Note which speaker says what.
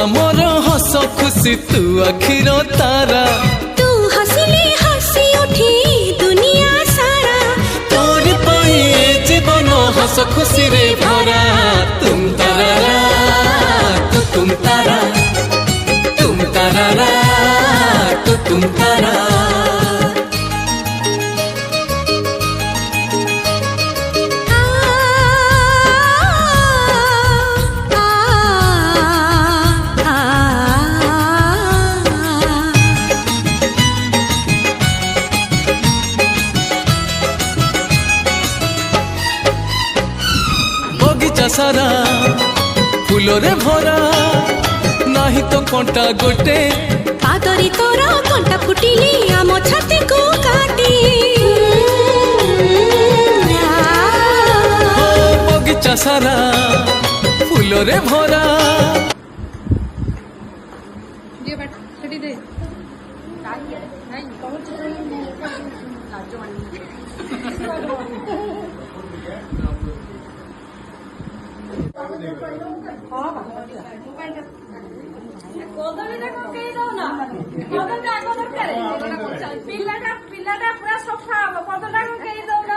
Speaker 1: आमर हस खुशी तू आखिर तारा
Speaker 2: तू हसिले हसी उठी दुनिया सारा
Speaker 1: तोर पाई जीवन हस खुशी रे भरा तुम तारा तू तुम तारा तुम तारा तू तुम तारा बगीचा सारा फूलरे भरा नाही तो कंटा गोटे
Speaker 2: पादरी तोर कंटा फुटिले आम छाती को काटी
Speaker 1: बगीचा सारा फूलरे भरा
Speaker 3: ପିଲାଟା ପୁରା ସଫା ହବ କଦଟା କେହି ଦଉନ